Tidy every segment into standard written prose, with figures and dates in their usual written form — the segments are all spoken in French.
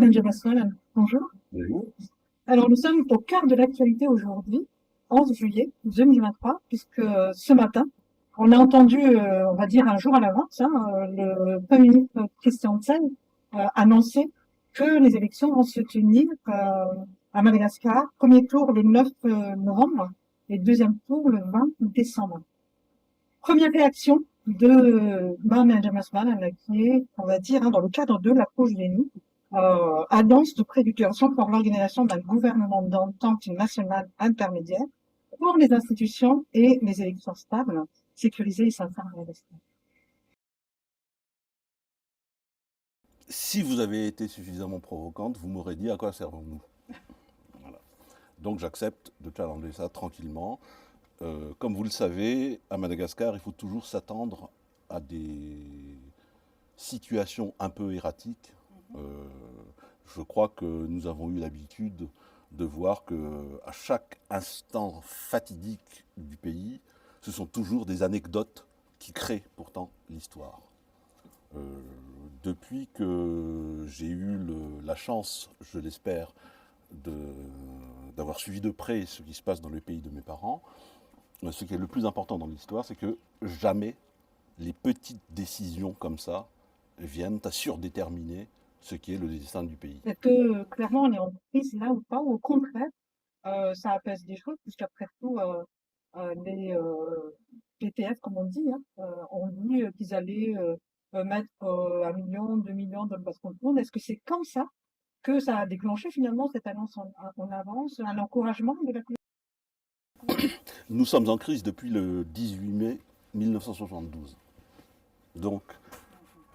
Mohamed Jamassoul, bonjour. Bonjour. Alors, nous sommes au cœur de l'actualité aujourd'hui, 11 juillet 2023, puisque ce matin, on a entendu, on va dire un jour à l'avance, le Premier ministre Christian Tsen annoncer que les élections vont se tenir à Madagascar, premier tour le 9 novembre et deuxième tour le 20 décembre. Première réaction de Mohamed Jamassoul, qui est, on va dire, dans le cadre de l'approche génie, annonce de préfiguration pour l'organisation d'un gouvernement d'entente nationale intermédiaire pour les institutions et les élections stables, sécurisées et sincères à Madagascar. Si vous avez été suffisamment provocante, vous m'aurez dit à quoi servons-nous. Voilà. Donc j'accepte de challenger ça tranquillement. Comme vous le savez, à Madagascar, il faut toujours s'attendre à des situations un peu erratiques. Je crois que nous avons eu l'habitude de voir qu'à chaque instant fatidique du pays, ce sont toujours des anecdotes qui créent pourtant l'histoire. Depuis que j'ai eu la chance, je l'espère, d'avoir suivi de près ce qui se passe dans le pays de mes parents, ce qui est le plus important dans l'histoire, c'est que jamais les petites décisions comme ça viennent à surdéterminer ce qui est le destin du pays. Est-ce que clairement on est en crise là ou pas, ou au contraire, ça apaise des choses, puisqu'après tout, les PTF, comme on dit, ont dit qu'ils allaient mettre 1 million, 2 millions dans le basse-compte. Est-ce que c'est comme ça que ça a déclenché finalement cette annonce en avance, un encouragement de la Nous sommes en crise depuis le 18 mai 1972. Donc,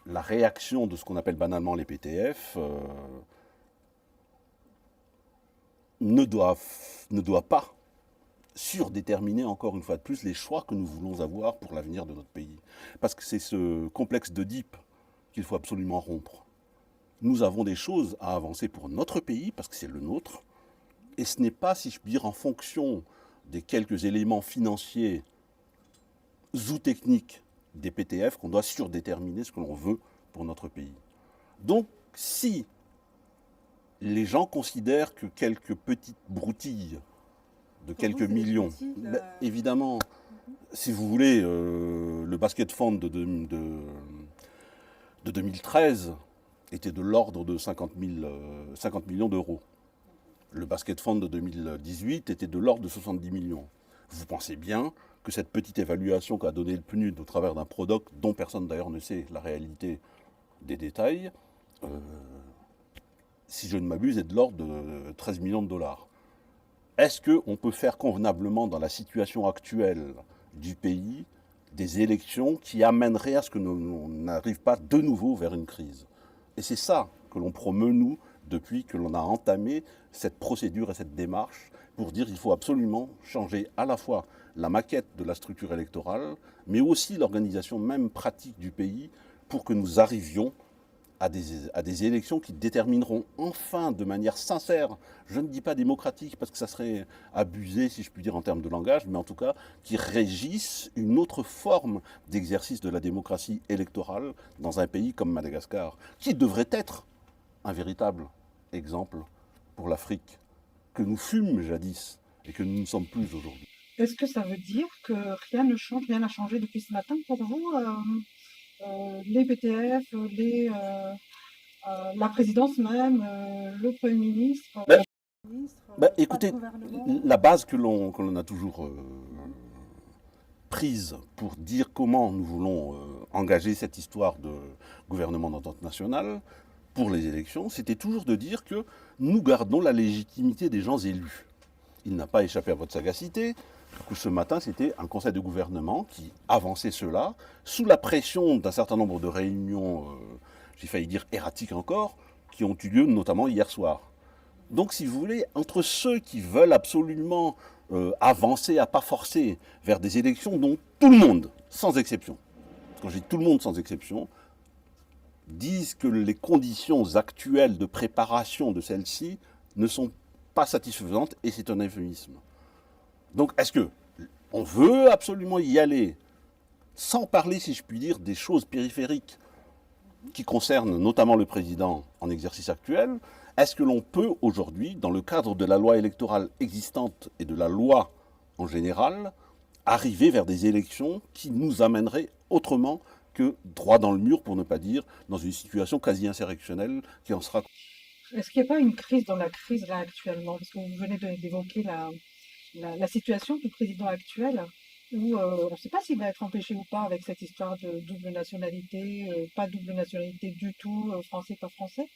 la réaction de ce qu'on appelle banalement les PTF ne doit pas surdéterminer encore une fois de plus les choix que nous voulons avoir pour l'avenir de notre pays. Parce que c'est ce complexe d'Oedipe qu'il faut absolument rompre. Nous avons des choses à avancer pour notre pays, parce que c'est le nôtre, et ce n'est pas, si je puis dire, en fonction des quelques éléments financiers ou techniques des PTF qu'on doit surdéterminer ce que l'on veut pour notre pays. Donc, si les gens considèrent que quelques petites broutilles de quelques millions, évidemment, si vous voulez, le basket fund de 2013 était de l'ordre de 50 millions d'euros. Le basket fund de 2018 était de l'ordre de 70 millions. Vous pensez bien que cette petite évaluation qu'a donnée le PNUD au travers d'un PRODOC, dont personne d'ailleurs ne sait la réalité des détails, si je ne m'abuse, est de l'ordre de 13 millions de dollars. Est-ce qu'on peut faire convenablement, dans la situation actuelle du pays, des élections qui amèneraient à ce que l'on n'arrive pas de nouveau vers une crise? Et c'est ça que l'on promeut, nous, depuis que l'on a entamé cette procédure et cette démarche pour dire qu'il faut absolument changer à la fois la maquette de la structure électorale, mais aussi l'organisation même pratique du pays pour que nous arrivions à des élections qui détermineront enfin de manière sincère, je ne dis pas démocratique parce que ça serait abusé si je puis dire en termes de langage, mais en tout cas qui régissent une autre forme d'exercice de la démocratie électorale dans un pays comme Madagascar, qui devrait être un véritable exemple pour l'Afrique, que nous fûmes jadis et que nous ne sommes plus aujourd'hui. Est-ce que ça veut dire que rien ne change, rien n'a changé depuis ce matin pour vous, les PTF, la présidence même, le Premier ministre, Écoutez, la base que l'on a toujours prise pour dire comment nous voulons engager cette histoire de gouvernement d'entente nationale pour les élections, c'était toujours de dire que nous gardons la légitimité des gens élus. Il n'a pas échappé à votre sagacité que ce matin, c'était un conseil de gouvernement qui avançait cela, sous la pression d'un certain nombre de réunions, j'ai failli dire erratiques encore, qui ont eu lieu notamment hier soir. Donc, si vous voulez, entre ceux qui veulent absolument avancer à pas forcer vers des élections dont tout le monde, sans exception, quand je dis tout le monde sans exception, disent que les conditions actuelles de préparation de celles-ci ne sont pas satisfaisantes, et c'est un euphémisme. Donc, est-ce qu'on veut absolument y aller, sans parler, si je puis dire, des choses périphériques qui concerne notamment le président en exercice actuel. Est-ce que l'on peut aujourd'hui, dans le cadre de la loi électorale existante et de la loi en général, arriver vers des élections qui nous amèneraient autrement que droit dans le mur, pour ne pas dire dans une situation quasi insurrectionnelle qui en sera... Est-ce qu'il n'y a pas une crise dans la crise là actuellement? Parce que vous venez d'évoquer la situation du président actuel, où on ne sait pas s'il va être empêché ou pas avec cette histoire de double nationalité, pas double nationalité du tout, français, pas français.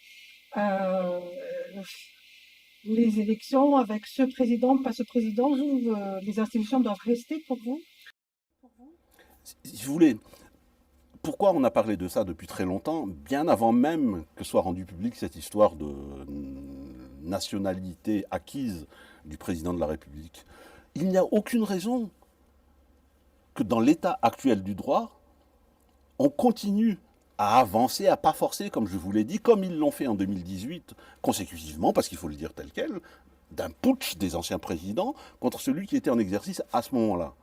Euh, les élections avec ce président, pas ce président, vous, les institutions doivent rester pour vous? Si vous voulez, pourquoi on a parlé de ça depuis très longtemps, bien avant même que soit rendue publique cette histoire de nationalité acquise du président de la République? Il n'y a aucune raison que dans l'état actuel du droit, on continue à avancer, à pas forcer, comme je vous l'ai dit, comme ils l'ont fait en 2018, consécutivement, parce qu'il faut le dire tel quel, d'un putsch des anciens présidents contre celui qui était en exercice à ce moment-là.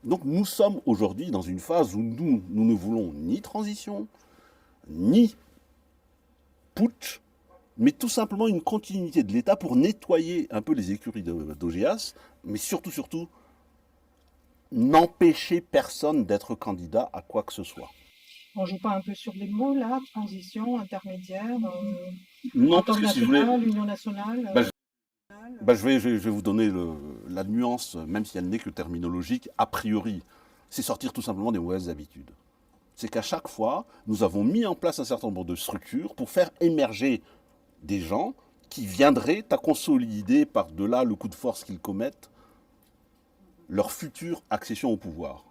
Donc nous sommes aujourd'hui dans une phase où nous ne voulons ni transition, ni putsch, mais tout simplement une continuité de l'État pour nettoyer un peu les écuries d'OGS, mais surtout, n'empêcher personne d'être candidat à quoi que ce soit. On joue pas un peu sur les mots là, transition, intermédiaire, Non, entente parce que si vous voulez, nationale, union nationale. je vais vous donner la nuance, même si elle n'est que terminologique, a priori. C'est sortir tout simplement des mauvaises habitudes. C'est qu'à chaque fois, nous avons mis en place un certain nombre de structures pour faire émerger des gens qui viendraient à consolider par-delà le coup de force qu'ils commettent leur future accession au pouvoir.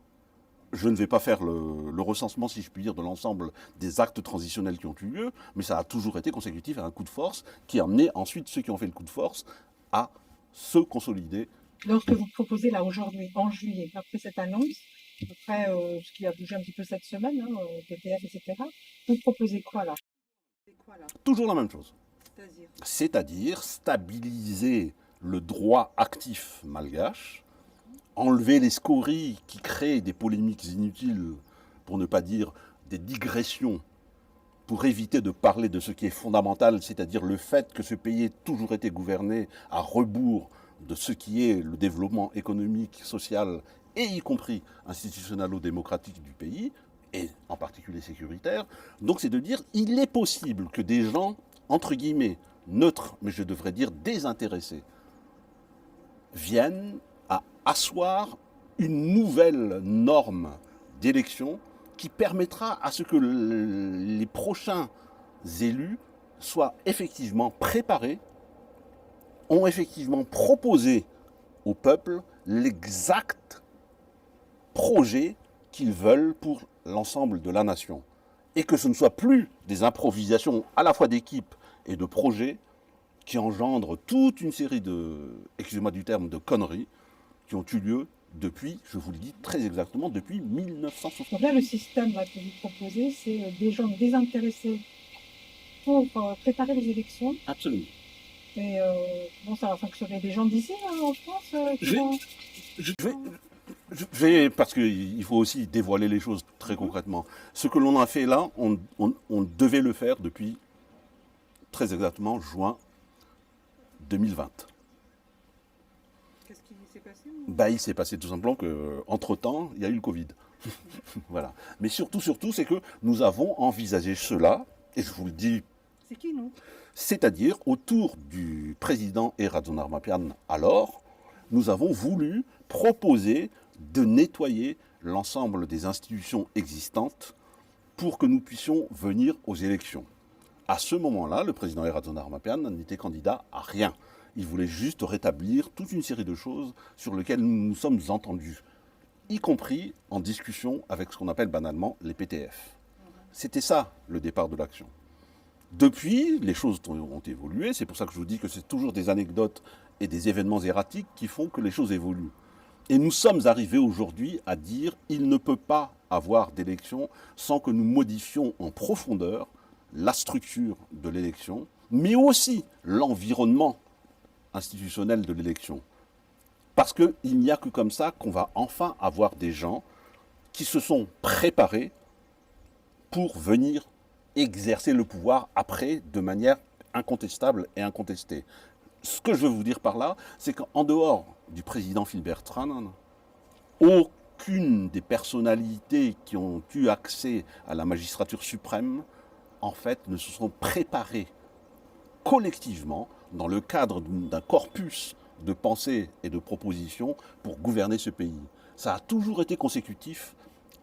Je ne vais pas faire le recensement, si je puis dire, de l'ensemble des actes transitionnels qui ont eu lieu, mais ça a toujours été consécutif à un coup de force qui a amené ensuite ceux qui ont fait le coup de force à se consolider. Donc ce que vous proposez là aujourd'hui, en juillet, après cette annonce, après ce qui a bougé un petit peu cette semaine, hein, PPF, etc., vous proposez quoi là? Toujours la même chose. C'est-à-dire C'est-à-dire stabiliser le droit actif malgache, enlever les scories qui créent des polémiques inutiles, pour ne pas dire des digressions, pour éviter de parler de ce qui est fondamental, c'est-à-dire le fait que ce pays ait toujours été gouverné à rebours de ce qui est le développement économique, social et y compris institutionnalo-démocratique du pays, et en particulier sécuritaire. Donc c'est de dire il est possible que des gens, entre guillemets, neutres, mais je devrais dire désintéressés, viennent à asseoir une nouvelle norme d'élection qui permettra à ce que les prochains élus soient effectivement préparés, ont effectivement proposé au peuple l'exact projet qu'ils veulent pour l'ensemble de la nation. Et que ce ne soit plus des improvisations à la fois d'équipes et de projets qui engendrent toute une série de, excusez-moi du terme, de conneries qui ont eu lieu depuis, je vous le dis très exactement, depuis 1960. Donc là, le système là, que vous proposez, c'est des gens désintéressés pour préparer les élections. Absolument. Et bon, ça va fonctionner. Des gens d'ici, en France, qui vont... Je vais, parce qu'il faut aussi dévoiler les choses très concrètement. Ce que l'on a fait là, on devait le faire depuis très exactement juin 2020. Qu'est-ce qui s'est passé? Il s'est passé tout simplement qu'entre-temps, il y a eu le Covid. Voilà. Mais surtout, c'est que nous avons envisagé cela, et je vous le dis... C'est qui, nous? C'est-à-dire, autour du président Eradjon Armapian, alors, nous avons voulu proposer de nettoyer l'ensemble des institutions existantes pour que nous puissions venir aux élections. À ce moment-là, le président Eradjon Armapian n'était candidat à rien. Il voulait juste rétablir toute une série de choses sur lesquelles nous nous sommes entendus, y compris en discussion avec ce qu'on appelle banalement les PTF. C'était ça, le départ de l'action. Depuis, les choses ont évolué. C'est pour ça que je vous dis que c'est toujours des anecdotes et des événements erratiques qui font que les choses évoluent. Et nous sommes arrivés aujourd'hui à dire qu'il ne peut pas avoir d'élection sans que nous modifions en profondeur la structure de l'élection, mais aussi l'environnement institutionnel de l'élection. Parce qu'il n'y a que comme ça qu'on va enfin avoir des gens qui se sont préparés pour venir exercer le pouvoir après de manière incontestable et incontestée. Ce que je veux vous dire par là, c'est qu'en dehors du président Phil Bertrand, aucune des personnalités qui ont eu accès à la magistrature suprême, en fait, ne se sont préparées collectivement dans le cadre d'un corpus de pensées et de propositions pour gouverner ce pays. Ça a toujours été consécutif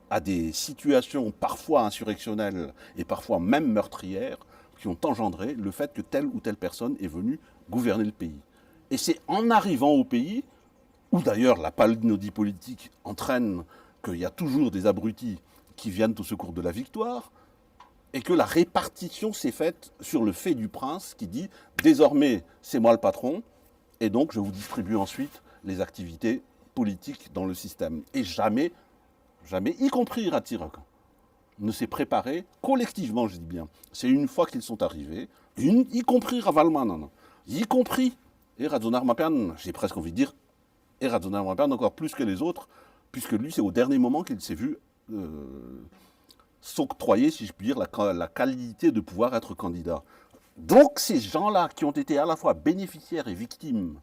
à des situations parfois insurrectionnelles et parfois même meurtrières qui ont engendré le fait que telle ou telle personne est venue gouverner le pays. Et c'est en arrivant au pays, où d'ailleurs la palinodie politique entraîne qu'il y a toujours des abrutis qui viennent au secours de la victoire, et que la répartition s'est faite sur le fait du prince qui dit désormais c'est moi le patron, et donc je vous distribue ensuite les activités politiques dans le système. Et jamais, jamais, y compris Iratirac, ne s'est préparé collectivement, je dis bien. C'est une fois qu'ils sont arrivés, y compris Ravalman, y compris Eradzonar Mapian, j'ai presque envie de dire Eradzonar Mapian encore plus que les autres, puisque lui c'est au dernier moment qu'il s'est vu s'octroyer, si je puis dire, la qualité de pouvoir être candidat. Donc ces gens-là qui ont été à la fois bénéficiaires et victimes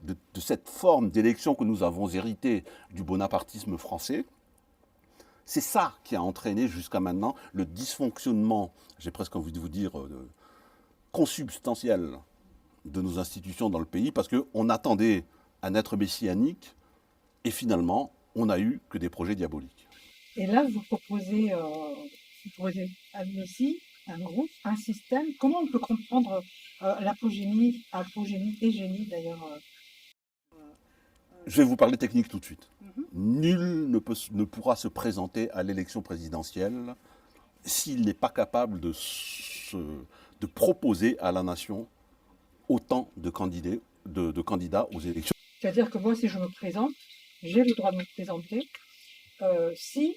de cette forme d'élection que nous avons héritée du bonapartisme français, c'est ça qui a entraîné jusqu'à maintenant le dysfonctionnement, j'ai presque envie de vous dire, consubstantiel de nos institutions dans le pays, parce qu'on attendait un être messianique, et finalement, on n'a eu que des projets diaboliques. Et là, vous proposez aussi un groupe, un système. Comment on peut comprendre l'apogénie, apogénie et génie d'ailleurs Je vais vous parler technique tout de suite. Nul ne pourra se présenter à l'élection présidentielle s'il n'est pas capable de proposer à la nation autant de candidats aux élections. C'est-à-dire que moi, si je me présente, j'ai le droit de me présenter si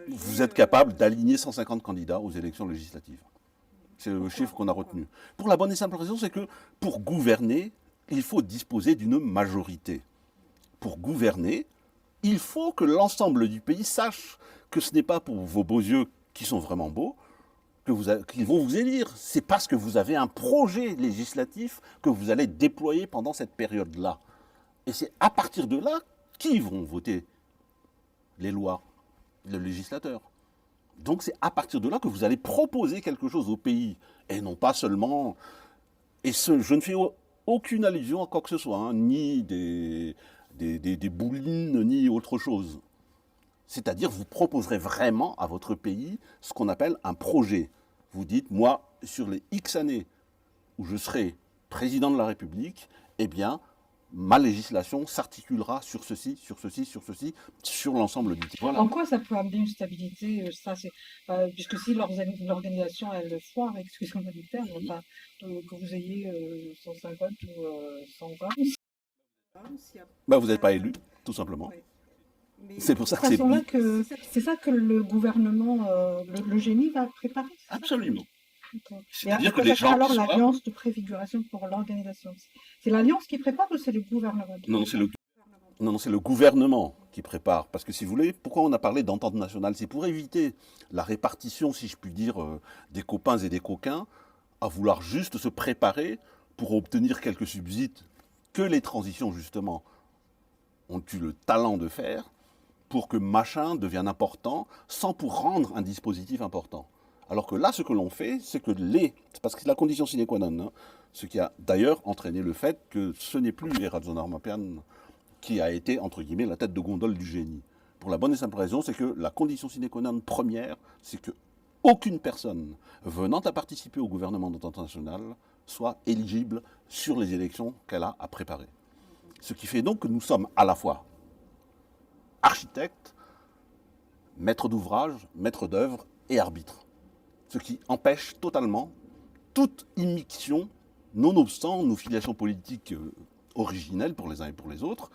vous êtes capable d'aligner 150 candidats aux élections législatives. C'est le chiffre qu'on a retenu. Pour la bonne et simple raison, c'est que pour gouverner, il faut disposer d'une majorité. Pour gouverner, il faut que l'ensemble du pays sache que ce n'est pas pour vos beaux yeux qui sont vraiment beaux qu'ils vont vous élire. C'est parce que vous avez un projet législatif que vous allez déployer pendant cette période-là. Et c'est à partir de là qui vont voter les lois, le législateur. Donc c'est à partir de là que vous allez proposer quelque chose au pays, et non pas seulement... Et je ne fais aucune allusion à quoi que ce soit, hein, ni des boulines, ni autre chose. C'est-à-dire, vous proposerez vraiment à votre pays ce qu'on appelle un projet. Vous dites, moi, sur les X années où je serai président de la République, eh bien, ma législation s'articulera sur ceci, sur ceci, sur ceci, sur l'ensemble du pays. Voilà. En quoi ça peut amener une stabilité ça, puisque si l'organisation, elle foire, excusez-moi du terme, enfin, que vous ayez 150 ou 120... Ben, vous n'êtes pas élu, tout simplement. Oui. C'est pour ça que c'est ça que le gouvernement, le génie va préparer. Absolument. C'est-à-dire que les gens alors l'alliance de préfiguration pour l'organisation. C'est l'alliance qui prépare ou c'est le gouvernement qui prépare? Non, c'est le gouvernement qui prépare. Parce que si vous voulez, pourquoi on a parlé d'entente nationale? C'est pour éviter la répartition, si je puis dire, des copains et des coquins, à vouloir juste se préparer pour obtenir quelques subsides que les transitions, justement, ont eu le talent de faire, pour que machin devienne important, sans pour rendre un dispositif important. Alors que là, ce que l'on fait, c'est que parce que c'est la condition sine qua non, hein, ce qui a d'ailleurs entraîné le fait que ce n'est plus Eradzonar Mapian qui a été, entre guillemets, la tête de gondole du génie. Pour la bonne et simple raison, c'est que la condition sine qua non première, c'est que aucune personne venant à participer au gouvernement d'entente nationale soit éligible sur les élections qu'elle a à préparer. Ce qui fait donc que nous sommes à la fois architectes, maîtres d'ouvrage, maîtres d'œuvre et arbitres. Ce qui empêche totalement toute immixtion, nonobstant nos filiations politiques originelles pour les uns et pour les autres,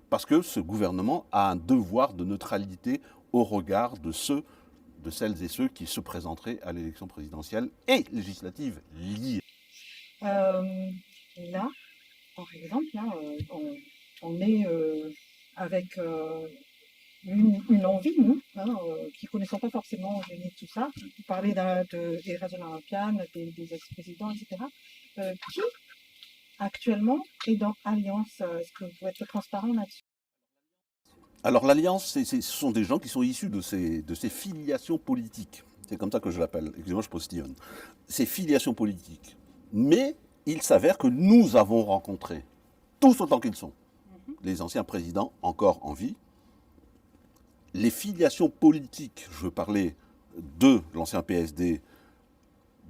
parce que ce gouvernement a un devoir de neutralité au regard de celles et ceux qui se présenteraient à l'élection présidentielle et législative liée. Là, par exemple, là, on est avec une envie, nous, qui ne connaissons pas forcément Génie, tout ça, vous parlez des réseaux olympiennes, des ex-présidents, etc. Qui, actuellement, est dans Alliance? Est-ce que vous pouvez être transparent là-dessus? Alors l'Alliance, ce sont des gens qui sont issus de ces filiations politiques. C'est comme ça que je l'appelle. Excusez-moi, je postillonne. Ces filiations politiques. Mais il s'avère que nous avons rencontré, tous autant qu'ils sont, les anciens présidents encore en vie, les filiations politiques, je veux parler de l'ancien PSD,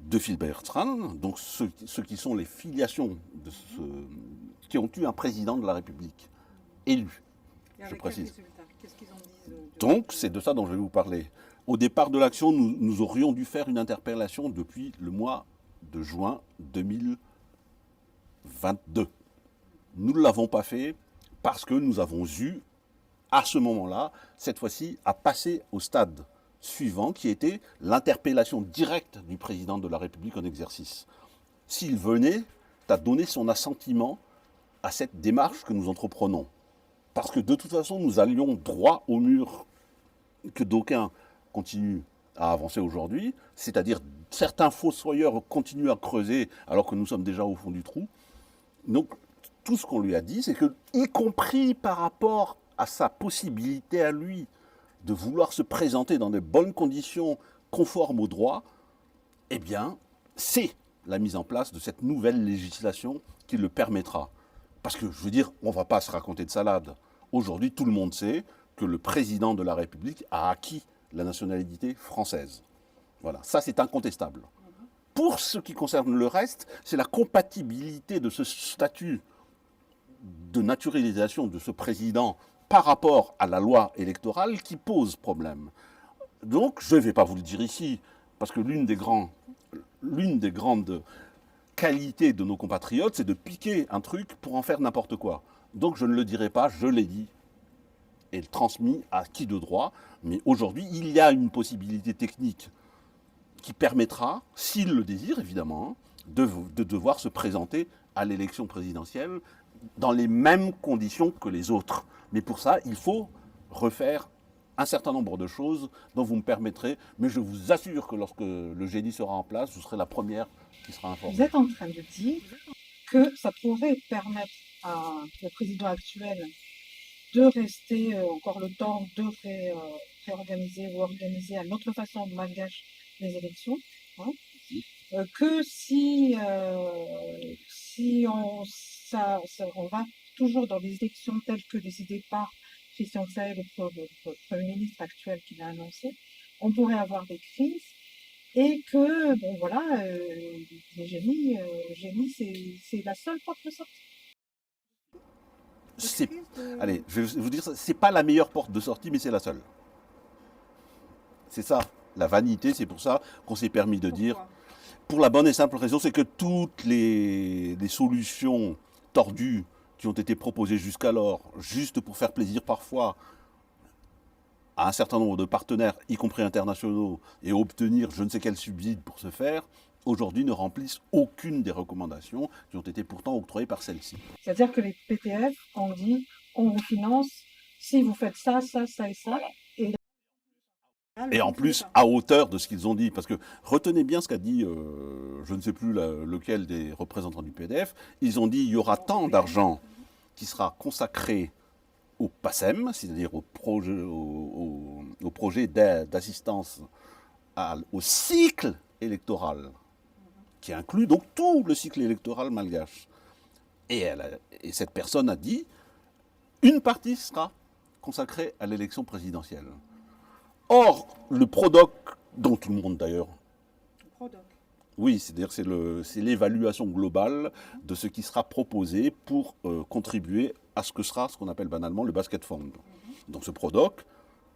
de Phil Bertrand, donc ceux qui sont les filiations qui ont eu un président de la République élu, je précise. Qu'est-ce qu'ils ont dit Donc c'est de ça dont je vais vous parler. Au départ de l'action, nous aurions dû faire une interpellation depuis le mois de juin 2022. Nous ne l'avons pas fait parce que nous avons eu, à ce moment-là, cette fois-ci, à passer au stade suivant, qui était l'interpellation directe du président de la République en exercice. S'il venait à donner son assentiment à cette démarche que nous entreprenons. Parce que de toute façon, nous allions droit au mur que d'aucuns continuent à avancer aujourd'hui, c'est-à-dire certains fossoyeurs continuent à creuser alors que nous sommes déjà au fond du trou. Donc, tout ce qu'on lui a dit, c'est que, y compris par rapport à sa possibilité à lui de vouloir se présenter dans de bonnes conditions conformes au droit, eh bien, c'est la mise en place de cette nouvelle législation qui le permettra. Parce que, je veux dire, on ne va pas se raconter de salade. Aujourd'hui, tout le monde sait que le président de la République a acquis la nationalité française. Voilà, ça c'est incontestable. Pour ce qui concerne le reste, c'est la compatibilité de ce statut de naturalisation de ce président par rapport à la loi électorale qui pose problème. Donc, je ne vais pas vous le dire ici, parce que l'une des grandes qualités de nos compatriotes, c'est de piquer un truc pour en faire n'importe quoi. Donc, je ne le dirai pas, je l'ai dit, et transmis à qui de droit. Mais aujourd'hui, il y a une possibilité technique qui permettra, s'il le désire évidemment, de devoir se présenter à l'élection présidentielle dans les mêmes conditions que les autres. Mais pour ça, il faut refaire un certain nombre de choses dont vous me permettrez, mais je vous assure que lorsque le génie sera en place, vous serez la première qui sera informée. Vous êtes en train de dire que ça pourrait permettre au président actuel de rester encore le temps de réorganiser ou organiser à notre façon malgache les élections, hein, que si on va toujours dans des élections telles que décidées par Christian Tse, le Premier ministre actuel qui l'a annoncé, on pourrait avoir des crises et que, bon voilà, le génie, c'est la seule porte de sortie. Allez, je vais vous dire ça, c'est pas la meilleure porte de sortie, mais c'est la seule. C'est ça, la vanité, c'est pour ça qu'on s'est permis de dire. Pour la bonne et simple raison, c'est que toutes les solutions tordues qui ont été proposées jusqu'alors, juste pour faire plaisir parfois à un certain nombre de partenaires, y compris internationaux, et obtenir je ne sais quel subside pour ce faire, aujourd'hui ne remplissent aucune des recommandations qui ont été pourtant octroyées par celle-ci. C'est-à-dire que les PTF ont dit, on vous finance si vous faites ça, ça, ça et ça. Et en plus, à hauteur de ce qu'ils ont dit. Parce que retenez bien ce qu'a dit, je ne sais plus lequel des représentants du PDF, ils ont dit il y aura tant d'argent qui sera consacré au PACEM, c'est-à-dire au projet d'assistance au cycle électoral, qui inclut donc tout le cycle électoral malgache. Et cette personne a dit, une partie sera consacrée à l'élection présidentielle. Or, le PRODOC, dont tout le monde d'ailleurs... Oui, c'est-à-dire c'est l'évaluation globale de ce qui sera proposé pour contribuer à ce que sera ce qu'on appelle banalement le basket fund. Donc ce PRODOC,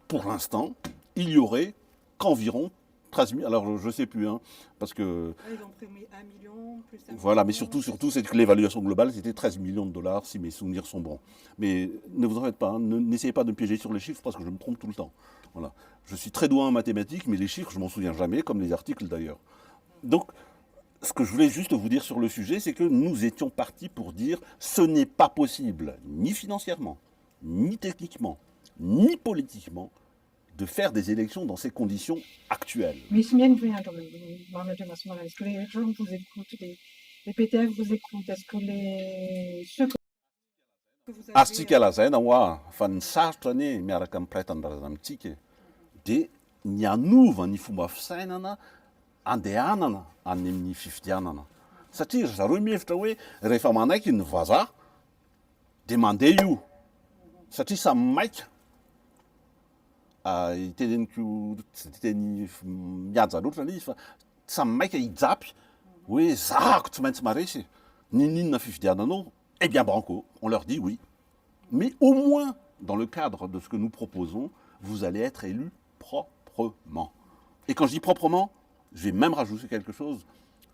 pour l'instant, il y aurait qu'environ 13 000, alors je ne sais plus, hein, parce que... Ils ont prémis 1 million, plus 1 Voilà, mais surtout, c'est que l'évaluation globale, c'était 13 millions de dollars, si mes souvenirs sont bons. Mais ne vous en faites pas, hein, n'essayez pas de me piéger sur les chiffres, parce que je me trompe tout le temps. Voilà. Je suis très doué en mathématiques, mais les chiffres, je m'en souviens jamais, comme les articles d'ailleurs. Donc, ce que je voulais juste vous dire sur le sujet, c'est que nous étions partis pour dire ce n'est pas possible, ni financièrement, ni techniquement, ni politiquement, de faire des élections dans ces conditions actuelles. Mais il y a une moyen quand même, Mohamed Massoura. Est-ce que les gens vous écoutent, les PTF vous écoutent? Est-ce que ceux que vous avez... Astika zaina wa fa ny sarotra anie miaraka amin'ny mpiray-tanindrazana amintsika dia ny anova ny fomba fisainana andehanana any amin'ny fifidianana. Satria zareo mihevitra hoe rehefa manaiky ny vazaha dia mandeha io. Satria samy maika. Iteneniko tsy teny mihaja loatra ilay izy fa samy maika hijapy hoe zahako tsy maintsy maresy. Ninona fifidiananao? Eh bien banco, on leur dit oui. Mais au moins, dans le cadre de ce que nous proposons, vous allez être élus proprement. Et quand je dis proprement, je vais même rajouter quelque chose.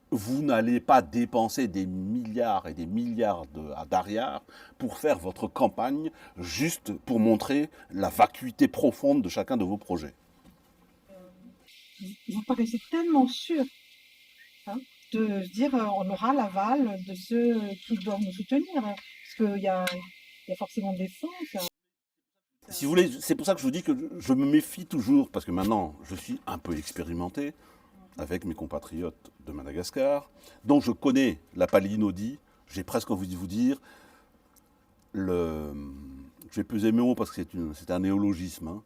Vous n'allez pas dépenser des milliards et des milliards d'ariards pour faire votre campagne juste pour montrer la vacuité profonde de chacun de vos projets. Vous paraissez tellement sûr de se dire on aura l'aval de ceux qui doivent nous soutenir. Parce qu'il y a forcément des fonds. Si vous voulez, c'est pour ça que je vous dis que je me méfie toujours, parce que maintenant, je suis un peu expérimenté avec mes compatriotes de Madagascar, dont je connais la palinodie. J'ai presque envie de vous dire, je vais peser mes mots parce que c'est un néologisme, hein,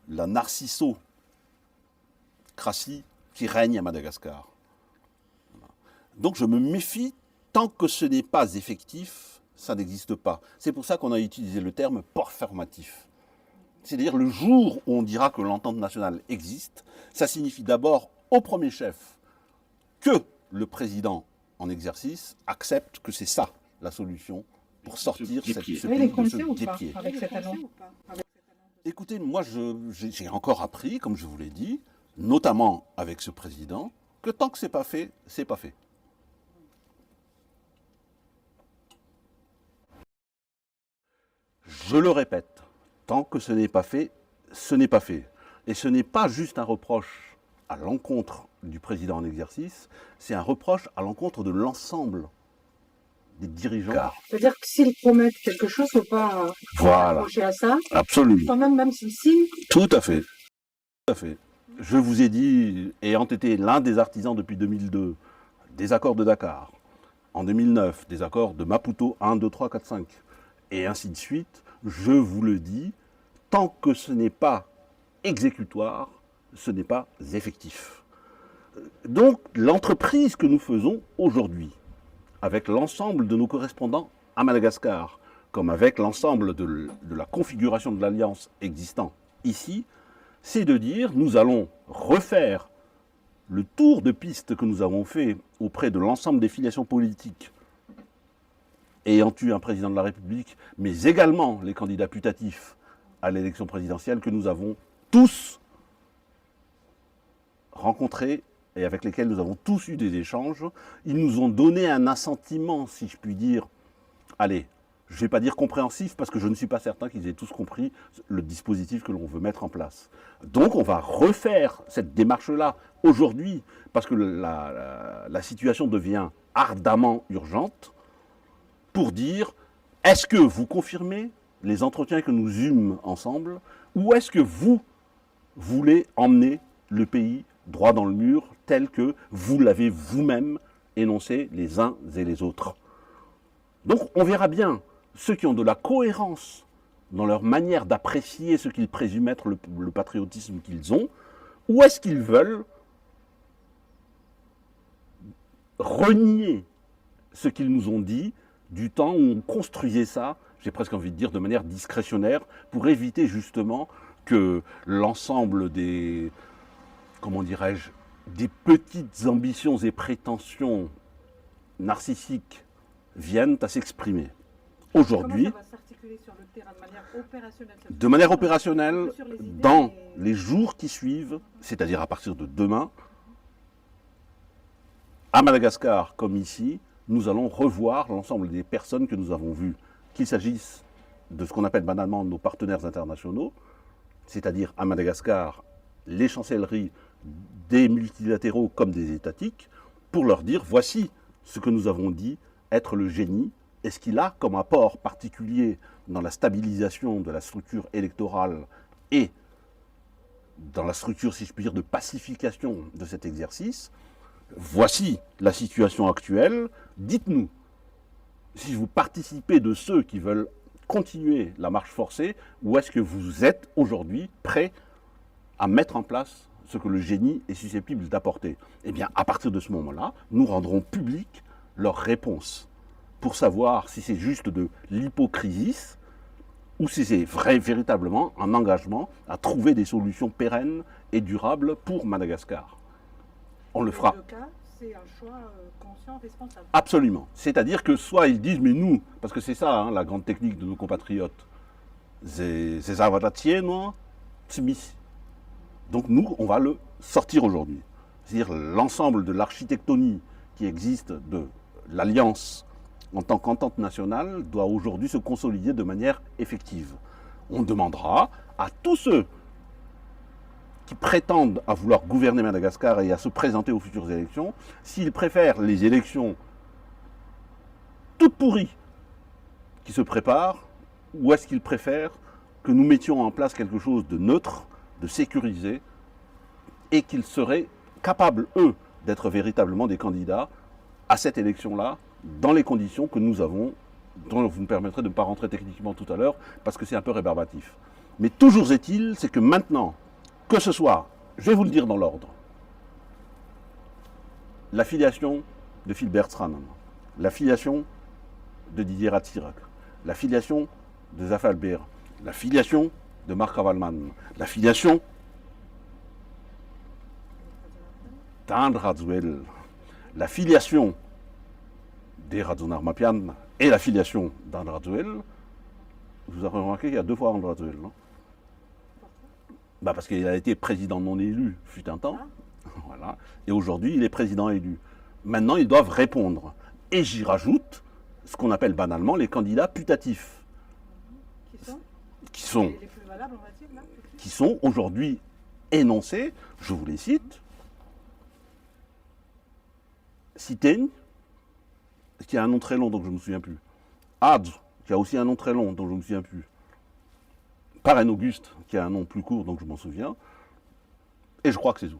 la narcissocratie qui règne à Madagascar. Donc je me méfie, tant que ce n'est pas effectif, ça n'existe pas. C'est pour ça qu'on a utilisé le terme performatif. C'est-à-dire le jour où on dira que l'entente nationale existe, ça signifie d'abord au premier chef que le président en exercice accepte que c'est ça la solution pour sortir ce pays de ce guêpier. Écoutez, moi j'ai encore appris, comme je vous l'ai dit, notamment avec ce président, que tant que c'est pas fait, c'est pas fait. Je le répète, tant que ce n'est pas fait, ce n'est pas fait. Et ce n'est pas juste un reproche à l'encontre du président en exercice, c'est un reproche à l'encontre de l'ensemble des dirigeants. C'est-à-dire que s'ils promettent quelque chose, il ne faut pas approcher à ça. Absolument. Quand même s'ils signent. Tout à fait. Tout à fait. Je vous ai dit, ayant été l'un des artisans depuis 2002, des accords de Dakar, en 2009, des accords de Maputo 1, 2, 3, 4, 5, et ainsi de suite, je vous le dis, tant que ce n'est pas exécutoire, ce n'est pas effectif. Donc, l'entreprise que nous faisons aujourd'hui, avec l'ensemble de nos correspondants à Madagascar, comme avec l'ensemble de la configuration de l'alliance existant ici, c'est de dire, nous allons refaire le tour de piste que nous avons fait auprès de l'ensemble des filiations politiques ayant eu un président de la République, mais également les candidats putatifs à l'élection présidentielle que nous avons tous rencontrés et avec lesquels nous avons tous eu des échanges. Ils nous ont donné un assentiment, si je puis dire, allez, je ne vais pas dire compréhensif, parce que je ne suis pas certain qu'ils aient tous compris le dispositif que l'on veut mettre en place. Donc on va refaire cette démarche-là aujourd'hui, parce que la situation devient ardemment urgente, pour dire, est-ce que vous confirmez les entretiens que nous eûmes ensemble, ou est-ce que vous voulez emmener le pays droit dans le mur, tel que vous l'avez vous-même énoncé les uns et les autres. Donc on verra bien ceux qui ont de la cohérence dans leur manière d'apprécier ce qu'ils présument être le patriotisme qu'ils ont, ou est-ce qu'ils veulent renier ce qu'ils nous ont dit du temps où on construisait ça, j'ai presque envie de dire de manière discrétionnaire, pour éviter justement que l'ensemble des, comment dirais-je, des petites ambitions et prétentions narcissiques viennent à s'exprimer. Aujourd'hui, Comment ça va s'articuler sur le terrain de manière opérationnelle, dans les jours qui suivent, c'est-à-dire à partir de demain, à Madagascar comme ici, nous allons revoir l'ensemble des personnes que nous avons vues, qu'il s'agisse de ce qu'on appelle banalement nos partenaires internationaux, c'est-à-dire à Madagascar, les chancelleries des multilatéraux comme des étatiques, pour leur dire voici ce que nous avons dit être le génie est-ce qu'il a comme apport particulier dans la stabilisation de la structure électorale et dans la structure, si je puis dire, de pacification de cet exercice? Voici la situation actuelle. Dites-nous si vous participez de ceux qui veulent continuer la marche forcée, ou est-ce que vous êtes aujourd'hui prêt à mettre en place ce que le génie est susceptible d'apporter? Eh bien, à partir de ce moment-là, nous rendrons public leurs réponses pour savoir si c'est juste de l'hypocrisie ou si c'est véritablement un engagement à trouver des solutions pérennes et durables pour Madagascar. On le fera. Le cas, c'est un choix conscient, responsable. Absolument. C'est-à-dire que soit ils disent, mais nous, parce que c'est ça hein, la grande technique de nos compatriotes, c'est donc nous, on va le sortir aujourd'hui. C'est-à-dire l'ensemble de l'architectonie qui existe de l'Alliance en tant qu'entente nationale doit aujourd'hui se consolider de manière effective. On demandera à tous ceux qui prétendent à vouloir gouverner Madagascar et à se présenter aux futures élections, s'ils préfèrent les élections toutes pourries qui se préparent, ou est-ce qu'ils préfèrent que nous mettions en place quelque chose de neutre, de sécurisé, et qu'ils seraient capables, eux, d'être véritablement des candidats à cette élection-là, dans les conditions que nous avons, dont vous me permettrez de ne pas rentrer techniquement tout à l'heure, parce que c'est un peu rébarbatif. Mais toujours est-il, c'est que maintenant, que ce soit, je vais vous le dire dans l'ordre, l'affiliation de Philbert Stranan, l'affiliation de Didier Ratsirac, l'affiliation de Zaf Albert, l'affiliation de Marc Ravalman, l'affiliation d'André Radzuel, l'affiliation des Radzonar Mapian et l'affiliation d'André Radzuel. Vous avez remarqué qu'il y a deux fois André Radzuel, non? Parce qu'il a été président non élu, fut un temps. Voilà. Et aujourd'hui, il est président élu. Maintenant, ils doivent répondre. Et j'y rajoute ce qu'on appelle banalement les candidats putatifs. Les plus valables, on va dire, là, qui sont aujourd'hui énoncés, je vous les cite. Siteigne, qui a un nom très long, donc je ne me souviens plus. Adz, qui a aussi un nom très long, donc je ne me souviens plus. Parrain Auguste, qui a un nom plus court, donc je m'en souviens. Et je crois que c'est tout.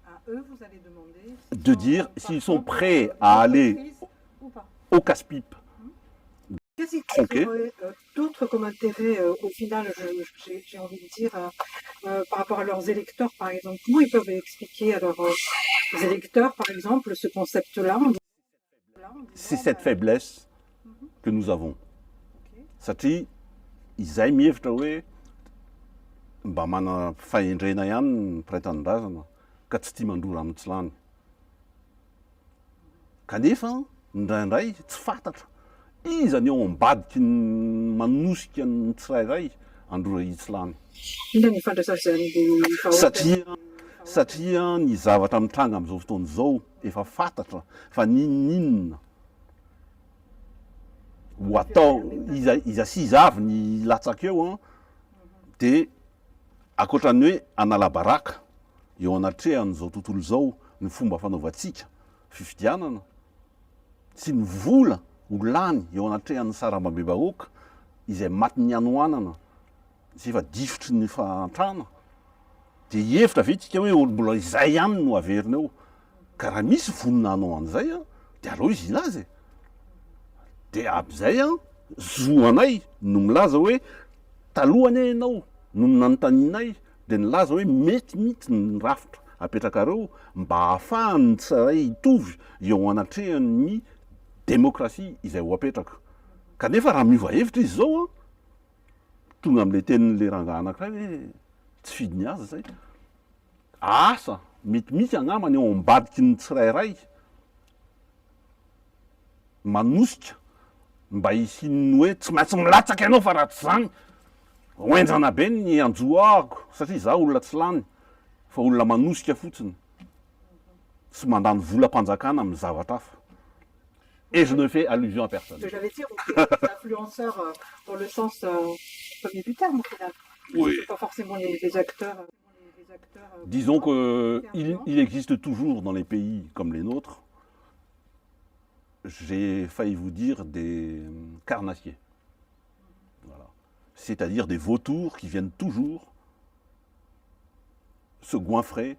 À eux, vous allez demander de dire s'ils sont prêts à aller au casse-pipe. Qu'est-ce qu'ils auraient d'autres comme intérêt, au final, j'ai envie de dire, par rapport à leurs électeurs, par exemple? Comment ils peuvent expliquer à leurs électeurs, par exemple, ce concept-là? C'est cette faiblesse que nous avons. C'est-à-dire, ils aiment mieux faire mana fahendrena ihany praitan-drazana ka tsy tia mandrora amin'ny tsy lany. Kanefa indraindray tsy fantatra iza ny eo ambadiky ny manosika ny tsirairay androra itsy lany. Satria ny zavatra mitranga amin'izao fotoana izao efa fantatra fa ninona ho atao iza sy iza avy ny latsaka eo dia akoatrany hoe anala-baraka eo anatrehan'izao tontolo izao ny fomba fanaovantsika fifidianana sy ny vola ho lany eo anatrehan'ny sarambabem-bahoaka izay maty ny anoanana sy efa difotry ny fahantrana dia hevitra vetsika hoe mbola izay ihany no averina eo ka raha misy vonina hanao an'izay dia aleo izy ilaza dia ab'izay zoanay no milaza hoe talohany ianao no nanontanianay dia nilaza hoe mety mihitsy ny rafitra apetrakareo mba ahafahany ny tsiray hitovy eo anatrehan'ny démocratie izay ho apetraka. Kanefa raha miova hevitra izy zao tonga amin'ilay tenin'ilay rangahy anankiray hoe tsy fidy ny azy zay. Asa mety misy angambany eo ambadiky ny tsirairay manosika mba hisininy hoe tsy maintsy milatsaka ianao fa raha tsy zany hoenjana be ny anjoako satria za olona tsy lany fa olona manosika fotsiny sy mandany volam-panjakana amin'ny zavatra hafa. Et je ne fais allusion à personne. J'allais dire, influenceurs dans le sens premier du terme, au final. Oui. C'est pas forcément les acteurs. Disons qu'il existe toujours dans les pays comme les nôtres j'ai failli vous dire des carnassiers. Voilà. C'est-à-dire des vautours qui viennent toujours se goinfrer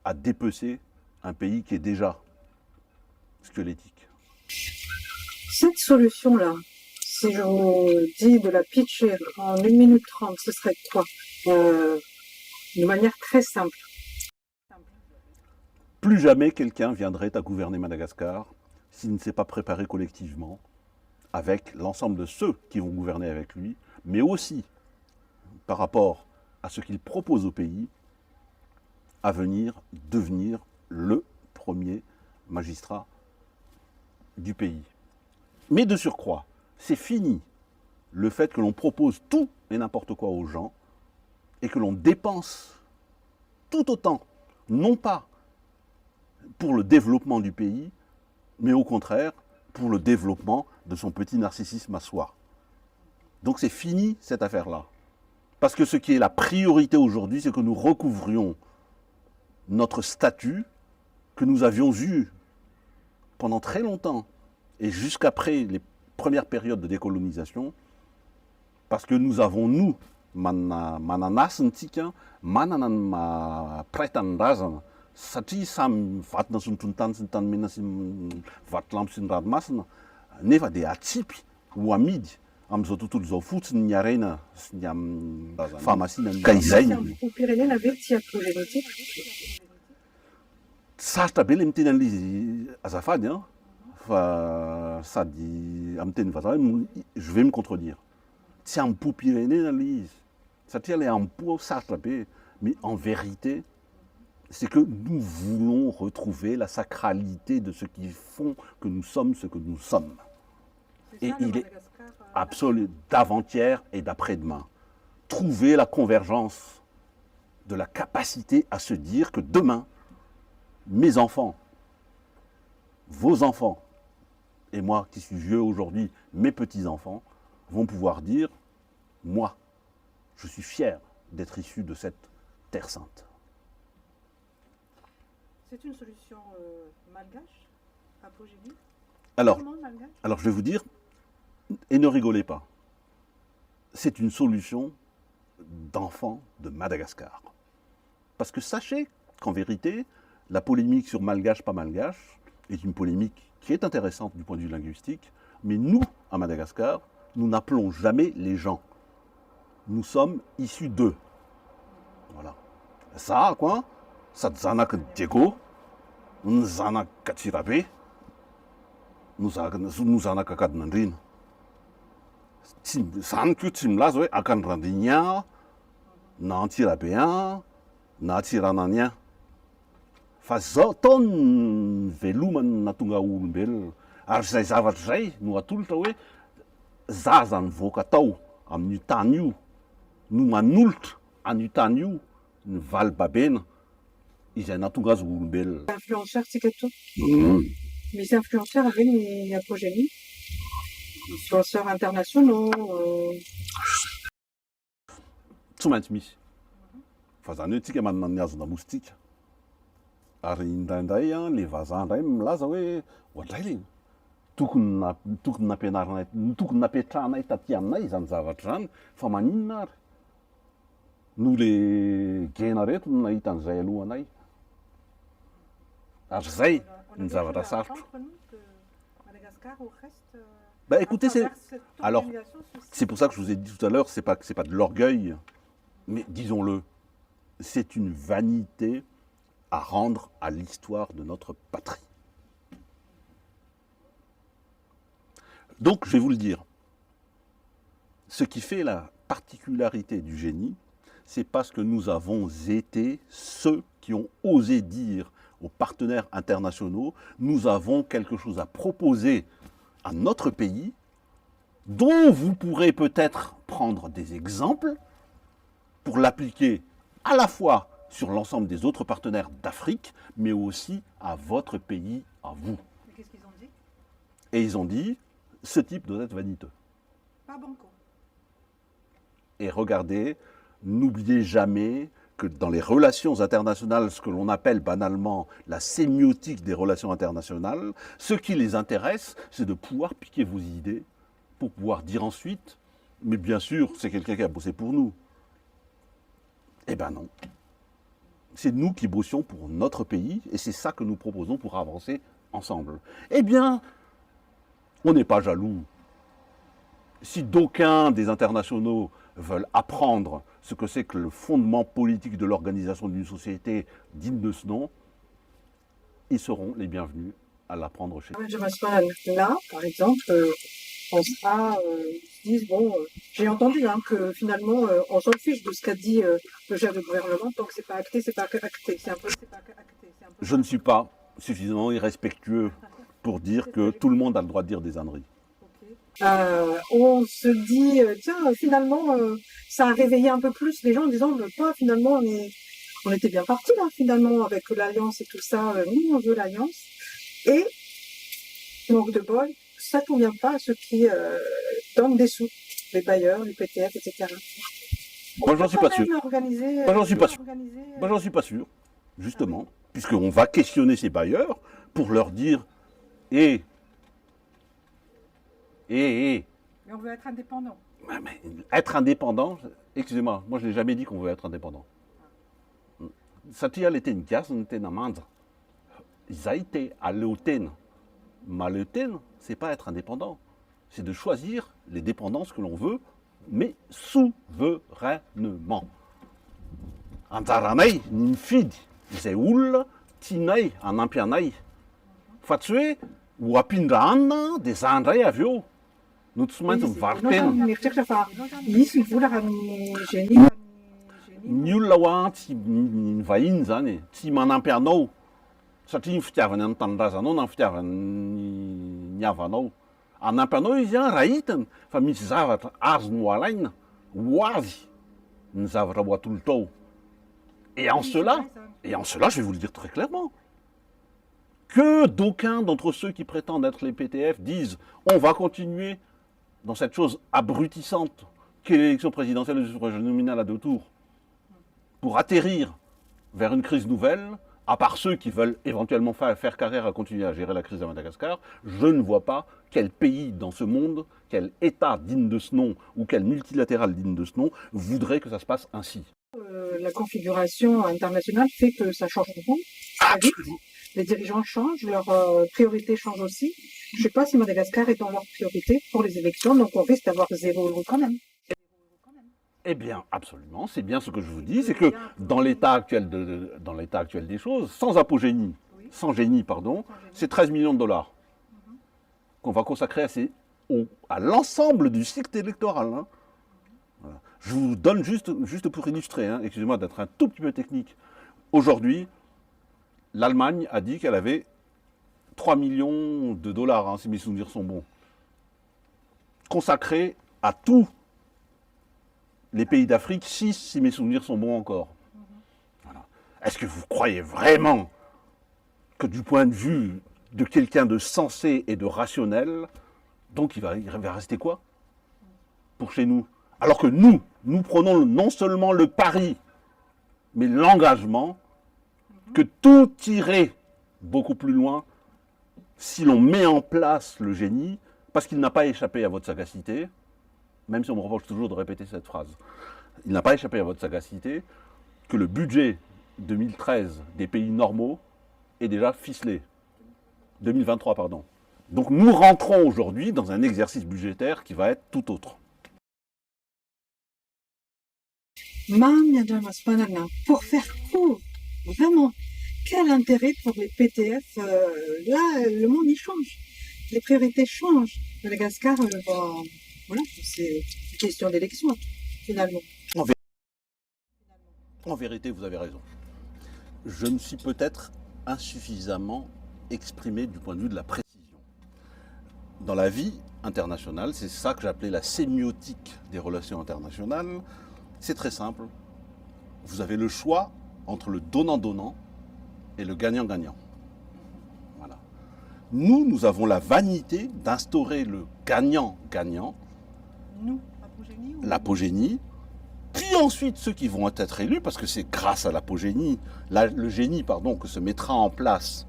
à dépecer un pays qui est déjà squelettique. Cette solution-là, si je vous dis de la pitcher en 1 minute 30, ce serait quoi? De manière très simple. Plus jamais quelqu'un viendrait à gouverner Madagascar s'il ne s'est pas préparé collectivement avec l'ensemble de ceux qui vont gouverner avec lui, mais aussi par rapport à ce qu'il propose au pays, à venir devenir le premier magistrat du pays. Mais de surcroît, c'est fini le fait que l'on propose tout et n'importe quoi aux gens et que l'on dépense tout autant, non pas pour le développement du pays, mais au contraire pour le développement de son petit narcissisme à soi. Donc c'est fini cette affaire-là. Parce que ce qui est la priorité aujourd'hui, c'est que nous recouvrions notre statut que nous avions eu pendant très longtemps et jusqu'après les premières périodes de décolonisation, parce que nous avons, nous, mananas ntsika, manana ma praitanindrazana, satria samy vatona sy ny tonontany sy ny tanimena sy ny vatolampy sy ny ranomasina, nefa dia atsipy ho amidy amin'izao tontolo izao fotsiny ny harena sy ny amin'ny fahamasina ka izay Aux Pyrénées n'avait tia génétique. sarotra be ilay miteny an'izy azafady fa sady amin'ny teny vazaha je vais me contredire. Tsy ampo Pyrénées ilay izy satria ilay ampo sarotra be, mais en vérité c'est que nous voulons retrouver la sacralité de ce qui font que nous sommes ce que nous sommes. Et il est absolu d'avant-hier et d'après-demain. Trouver la convergence de la capacité à se dire que demain, mes enfants, vos enfants, et moi qui suis vieux aujourd'hui, mes petits-enfants, vont pouvoir dire, moi, je suis fier d'être issu de cette terre sainte. C'est une solution malgache, apogénique. Alors, je vais vous dire, et ne rigolez pas, c'est une solution d'enfants de Madagascar. Parce que sachez qu'en vérité, la polémique sur malgache, pas malgache, est une polémique qui est intéressante du point de vue linguistique, mais nous, à Madagascar, nous n'appelons jamais les gens. Nous sommes issus d'eux. Voilà. Ça, quoi? Sadzanak Diego, Nzanak Katsirabe, Nuzanak Akadnandrin. Zany koa tsy milaza hoe akandrandrignien, na antirabéen, na atirananien. Fa zao tao ny velomany nahatonga olombelona. Ary zay zavatra zay no atolotra hoe zaza nivoaka tao amin'io tany io no manolotra an'io tany io ny valibabena izay nahatonga azy olombelona. Influenceurs, c'est quelque chose. Les influenceurs avaient une apogénie. Influenceurs internationaux. Tsy maintsy misy. Fa zany hoe tsika manana ny azona mositsika. Ary indraindray le vazaha indray milaza hoe ohatray le tokony nampianaranay, tokony napetrahanay taty aminay zany zavatra zany, fa maninona ary? No le gena reto no nahita an'izay alohanay. Ary zay ny zavatra sarotra. Bah écoutez, alors, c'est pour ça que je vous ai dit tout à l'heure, c'est pas de l'orgueil, mais disons-le, c'est une vanité à rendre à l'histoire de notre patrie. Donc, je vais vous le dire, ce qui fait la particularité du génie, c'est parce que nous avons été ceux qui ont osé dire aux partenaires internationaux, nous avons quelque chose à proposer à notre pays, dont vous pourrez peut-être prendre des exemples pour l'appliquer à la fois sur l'ensemble des autres partenaires d'Afrique, mais aussi à votre pays, à vous. Et qu'est-ce qu'ils ont dit? Et ils ont dit, ce type doit être vaniteux. Pas banco. Et regardez, n'oubliez jamais que dans les relations internationales, ce que l'on appelle banalement la sémiotique des relations internationales, ce qui les intéresse, c'est de pouvoir piquer vos idées pour pouvoir dire ensuite, mais bien sûr, c'est quelqu'un qui a bossé pour nous. Eh ben non. C'est nous qui bossions pour notre pays et c'est ça que nous proposons pour avancer ensemble. Eh bien, on n'est pas jaloux. Si d'aucuns des internationaux veulent apprendre ce que c'est que le fondement politique de l'organisation d'une société digne de ce nom, ils seront les bienvenus à l'apprendre chez nous. Je m'assois là, par exemple, on sera, ils se disent, bon, j'ai entendu que finalement, on s'en fiche de ce qu'a dit le chef de gouvernement, tant que c'est pas acté, c'est pas acté. C'est un peu, c'est pas acté. Je ne suis pas suffisamment irrespectueux pour dire que tout le monde a le droit de dire des âneries. On se dit, tiens, finalement, ça a réveillé un peu plus les gens en disant, toi, finalement, on était bien partis là, finalement, avec l'alliance et tout ça. Nous, on veut l'alliance. Et, manque de bol, ça ne convient pas à ceux qui donnent des sous, les bailleurs, les PTF, etc. Moi, j'en suis pas sûr. Moi, j'en suis pas sûr. Moi, j'en suis pas sûr, justement, puisqu'on va questionner ces bailleurs pour leur dire, mais on veut être indépendant. Mais être indépendant, excusez-moi, moi je n'ai jamais dit qu'on veut être indépendant. Satia l'était une casse, on était dans Mande. Ils ont été à l'Euten. Mais l'Euten, c'est pas être indépendant. C'est de choisir les dépendances que l'on veut, mais souverainement. Antaranei, ninfid, zeoul, tinei, anampianei. Fatsué, ou apindrana, des andrei avio. Nous sommes varten. Niulawa, ti vain zane, ti manampianao. Satria ny fitiavany amin'ny tanindrazanao na ny fitiavany ny havanao. Anampianao izy raha hitany fa misy zavatra azony ho alaina, ho azy ny zavatra ho atolo tao. Et en cela, je vais vous le dire très clairement, que d'aucuns d'entre ceux qui prétendent être les PTF disent on va continuer dans cette chose abrutissante qu'est l'élection présidentielle du suffrage nominal à 2 tours pour atterrir vers une crise nouvelle, à part ceux qui veulent éventuellement faire carrière à continuer à gérer la crise à Madagascar, je ne vois pas quel pays dans ce monde, quel État digne de ce nom ou quel multilatéral digne de ce nom voudrait que ça se passe ainsi. La configuration internationale fait que ça change beaucoup. Les dirigeants changent, leurs priorités changent aussi. Je ne sais pas si Madagascar est dans leurs priorités pour les élections, donc on risque d'avoir 0 € quand même. Eh bien, absolument, c'est bien ce que je vous dis, c'est que dans l'état actuel des choses, sans apogénie, sans génie, pardon, c'est 13 millions de dollars qu'on va consacrer à l'ensemble du cycle électoral. Hein. Voilà. Je vous donne juste pour illustrer, hein, excusez-moi d'être un tout petit peu technique. Aujourd'hui, l'Allemagne a dit qu'elle avait 3 millions de dollars, hein, si mes souvenirs sont bons, consacrés à tous les pays d'Afrique, 6 si mes souvenirs sont bons encore. Voilà. Est-ce que vous croyez vraiment que du point de vue de quelqu'un de sensé et de rationnel, donc il va rester quoi pour chez nous? Alors que nous prenons non seulement le pari, mais l'engagement que tout irait beaucoup plus loin si l'on met en place le génie, parce qu'il n'a pas échappé à votre sagacité, même si on me reproche toujours de répéter cette phrase, il n'a pas échappé à votre sagacité que le budget 2013 des pays normaux est déjà ficelé. 2023, pardon. Donc nous rentrons aujourd'hui dans un exercice budgétaire qui va être tout autre. Pour faire court, vraiment, quel intérêt pour les PTF? Là, le monde y change. Les priorités changent. Madagascar, voilà, c'est une question d'élection, finalement. En vérité, vous avez raison. Je me suis peut-être insuffisamment exprimé du point de vue de la précision. Dans la vie internationale, c'est ça que j'appelais la sémiotique des relations internationales. C'est très simple. Vous avez le choix entre le donnant-donnant et le gagnant-gagnant. Voilà. Nous avons la vanité d'instaurer le gagnant-gagnant, Nous, l'apogénie, Puis ensuite, ceux qui vont être élus, parce que c'est grâce à le génie, que se mettra en place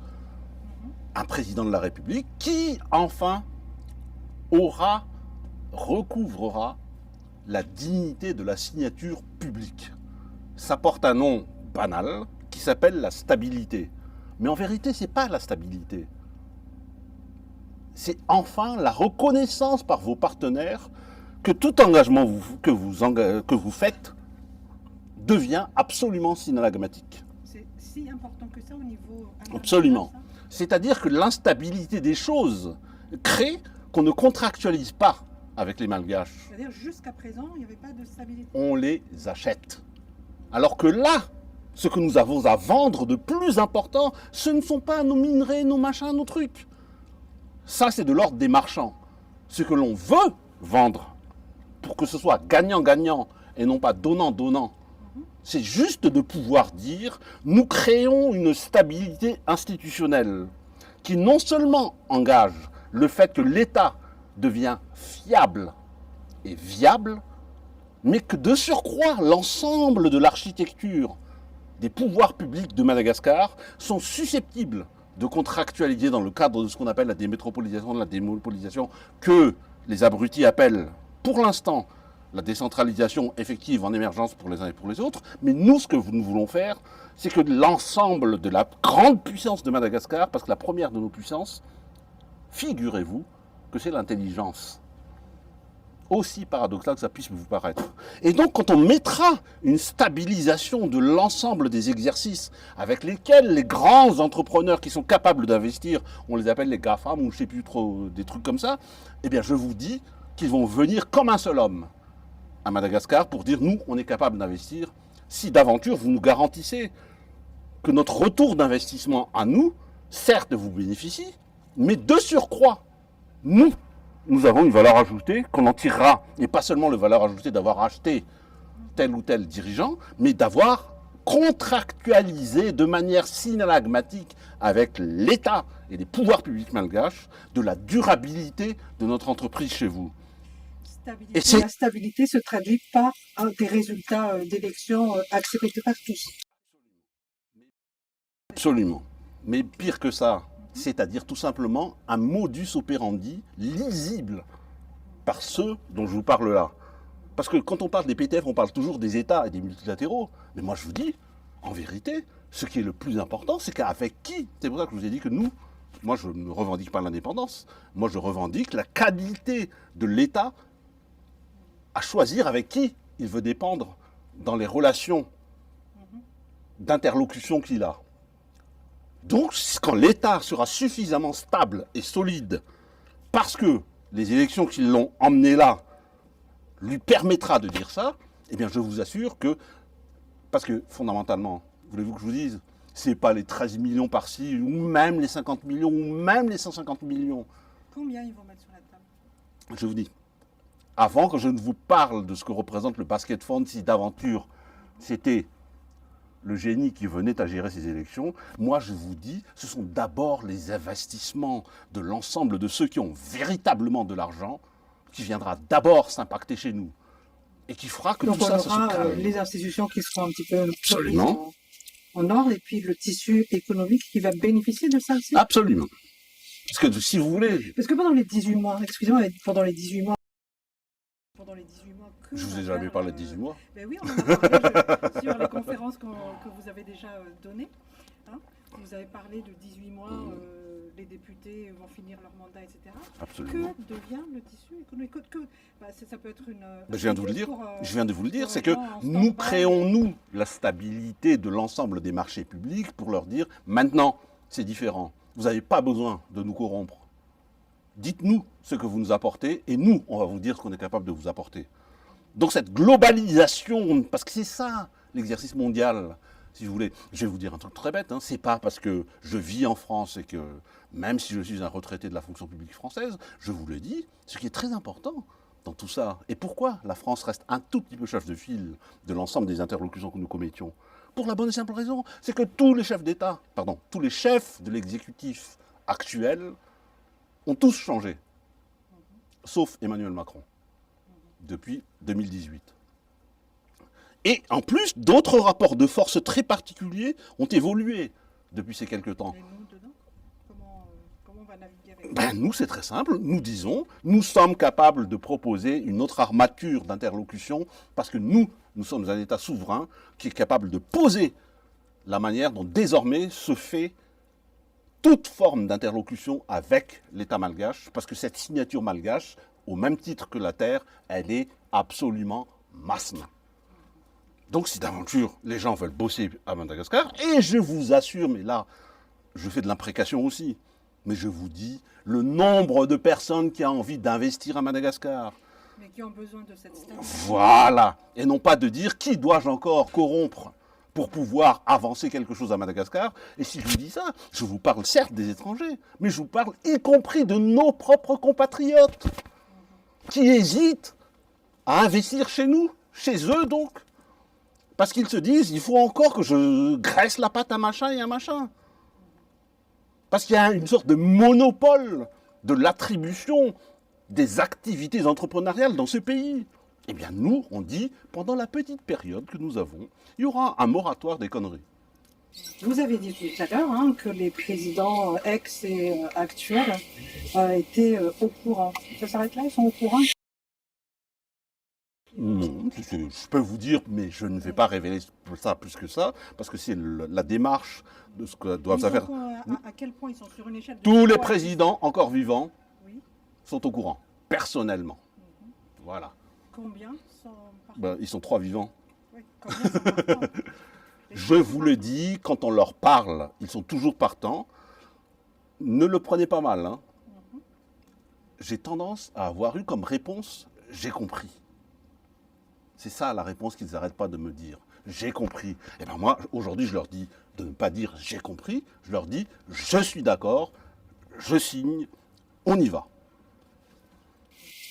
un président de la République qui, enfin, recouvrera la dignité de la signature publique. Ça porte un nom banal qui s'appelle la stabilité. Mais en vérité, ce n'est pas la stabilité. C'est enfin la reconnaissance par vos partenaires que tout engagement que vous faites devient absolument synalagmatique. C'est si important que ça au niveau international. Absolument. Ça. C'est-à-dire que l'instabilité des choses crée qu'on ne contractualise pas avec les Malgaches. C'est-à-dire jusqu'à présent, il n'y avait pas de stabilité. On les achète. Alors que là, ce que nous avons à vendre de plus important, ce ne sont pas nos minerais, nos machins, nos trucs. Ça, c'est de l'ordre des marchands. Ce que l'on veut vendre, pour que ce soit gagnant-gagnant et non pas donnant-donnant, c'est juste de pouvoir dire, nous créons une stabilité institutionnelle qui non seulement engage le fait que l'État devient fiable et viable, mais que de surcroît, l'ensemble de l'architecture des pouvoirs publics de Madagascar sont susceptibles de contractualiser dans le cadre de ce qu'on appelle la démétropolisation, la démonopolisation, que les abrutis appellent, pour l'instant, la décentralisation effective en émergence pour les uns et pour les autres. Mais nous, ce que nous voulons faire, c'est que l'ensemble de la grande puissance de Madagascar, parce que la première de nos puissances, figurez-vous que c'est l'intelligence. Aussi paradoxal que ça puisse vous paraître. Et donc, quand on mettra une stabilisation de l'ensemble des exercices avec lesquels les grands entrepreneurs qui sont capables d'investir, on les appelle les GAFAM ou je ne sais plus trop, des trucs comme ça, eh bien, je vous dis qu'ils vont venir comme un seul homme à Madagascar pour dire, nous, on est capable d'investir. Si d'aventure, vous nous garantissez que notre retour d'investissement à nous, certes, vous bénéficie, mais de surcroît, nous avons une valeur ajoutée qu'on en tirera, et pas seulement la valeur ajoutée d'avoir acheté tel ou tel dirigeant, mais d'avoir contractualisé de manière synalagmatique avec l'État et les pouvoirs publics malgaches de la durabilité de notre entreprise chez vous. Et la stabilité se traduit par des résultats d'élections acceptés par tous. Absolument. Mais pire que ça, c'est-à-dire tout simplement un modus operandi lisible par ceux dont je vous parle là. Parce que quand on parle des PTF, on parle toujours des États et des multilatéraux. Mais moi je vous dis, en vérité, ce qui est le plus important, c'est qu'avec qui, c'est pour ça que je vous ai dit que nous, moi je ne revendique pas l'indépendance, moi je revendique la qualité de l'État à choisir avec qui il veut dépendre dans les relations d'interlocution qu'il a. Donc, quand l'État sera suffisamment stable et solide, parce que les élections qui l'ont emmené là lui permettra de dire ça, eh bien, je vous assure que, parce que fondamentalement, voulez-vous que je vous dise, c'est pas les 13 millions par-ci, ou même les 50 millions, ou même les 150 millions. Combien ils vont mettre sur la table? Je vous dis, avant que je ne vous parle de ce que représente le basket fund, si d'aventure c'était le génie qui venait à gérer ces élections, moi je vous dis, ce sont d'abord les investissements de l'ensemble de ceux qui ont véritablement de l'argent qui viendra d'abord s'impacter chez nous et qui fera que donc tout ça se crée. Les institutions qui seront un petit peu Absolument. En ordre et puis le tissu économique qui va bénéficier de ça aussi. Absolument. Parce que si vous voulez... Parce que pendant les 18 mois, excusez-moi, pendant les 18 mois, je vous ai jamais parlé de 18 mois. Ben oui, on en a parlé sur les conférences que vous avez déjà données. Hein. Vous avez parlé de 18 mois, les députés vont finir leur mandat, etc. Absolument. Que devient le tissu économique ça peut être une... je viens de vous le dire. Je viens de vous le dire, c'est que nous créons, nous, la stabilité de l'ensemble des marchés publics pour leur dire, maintenant, c'est différent. Vous n'avez pas besoin de nous corrompre. Dites-nous ce que vous nous apportez et nous, on va vous dire ce qu'on est capable de vous apporter. Donc cette globalisation, parce que c'est ça l'exercice mondial, si vous voulez. Je vais vous dire un truc très bête, hein, c'est pas parce que je vis en France et que même si je suis un retraité de la fonction publique française, je vous le dis, ce qui est très important dans tout ça. Et pourquoi la France reste un tout petit peu chef de file de l'ensemble des interlocutions que nous commettions? Pour la bonne et simple raison, c'est que tous les chefs d'État, tous les chefs de l'exécutif actuel ont tous changé, sauf Emmanuel Macron, depuis 2018. Et en plus, d'autres rapports de force très particuliers ont évolué depuis ces quelques temps. Et nous, dedans, comment on va naviguer avec ça? Ben, nous, c'est très simple. Nous disons, nous sommes capables de proposer une autre armature d'interlocution parce que nous sommes un État souverain qui est capable de poser la manière dont désormais se fait toute forme d'interlocution avec l'État malgache, parce que cette signature malgache, au même titre que la terre, elle est absolument masna. Donc si d'aventure les gens veulent bosser à Madagascar, et je vous assure, mais là, je fais de l'imprécation aussi, mais je vous dis, le nombre de personnes qui ont envie d'investir à Madagascar, Mais qui ont besoin de cette stabilité. voilà, et non pas de dire qui dois-je encore corrompre pour pouvoir avancer quelque chose à Madagascar. Et si je vous dis ça, je vous parle certes des étrangers, mais je vous parle y compris de nos propres compatriotes qui hésitent à investir chez nous, chez eux donc. Parce qu'ils se disent, il faut encore que je graisse la patte à machin et à machin. Parce qu'il y a une sorte de monopole de l'attribution des activités entrepreneuriales dans ce pays. Eh bien, nous, on dit, pendant la petite période que nous avons, il y aura un moratoire des conneries. Vous avez dit tout à l'heure que les présidents ex et actuels étaient au courant. Ça s'arrête là, ils sont au courant? Non, je peux vous dire, mais je ne vais pas révéler ça plus que ça, parce que c'est la démarche de ce que doivent Ils faire. sont, à quel point ils sont sur une échelle de Tous les poids? présidents encore vivants Oui. sont au courant, personnellement. Voilà. Combien sont partants? Ben, ils sont 3 vivants. Oui, combien sont partants? Je vous le dis, quand on leur parle, ils sont toujours partants. Ne le prenez pas mal. Hein. J'ai tendance à avoir eu comme réponse « j'ai compris ». C'est ça la réponse qu'ils n'arrêtent pas de me dire. J'ai compris. Et bien moi, aujourd'hui, je leur dis de ne pas dire j'ai compris. Je leur dis je suis d'accord, je signe, on y va.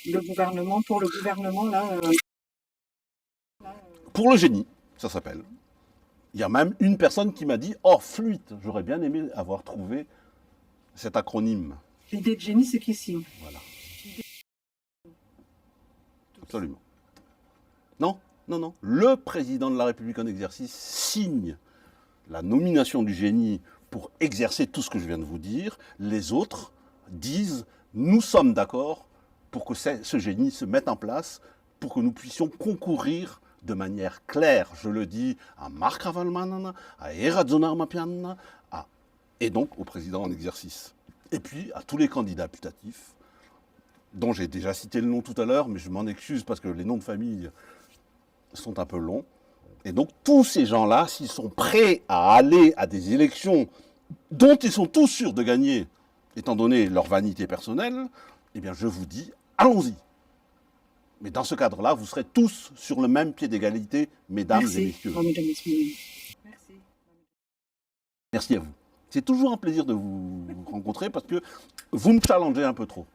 Le gouvernement, pour le gouvernement, là. Pour le génie, ça s'appelle. Il y a même une personne qui m'a dit oh, flûte, j'aurais bien aimé avoir trouvé cet acronyme. L'idée de génie, c'est qui signe. Voilà. Absolument. Non, non, non. Le président de la République en exercice signe la nomination du génie pour exercer tout ce que je viens de vous dire. Les autres disent nous sommes d'accord pour que ce génie se mette en place, pour que nous puissions concourir de manière claire, je le dis, à Marc Ravalman, à Erazonar Mapian, et donc au président en exercice. Et puis à tous les candidats putatifs, dont j'ai déjà cité le nom tout à l'heure, mais je m'en excuse parce que les noms de famille sont un peu longs. Et donc tous ces gens-là, s'ils sont prêts à aller à des élections dont ils sont tous sûrs de gagner, étant donné leur vanité personnelle, eh bien je vous dis, allons-y. Mais dans ce cadre-là, vous serez tous sur le même pied d'égalité, mesdames et messieurs. Merci. Merci à vous. C'est toujours un plaisir de vous rencontrer parce que vous me challengez un peu trop.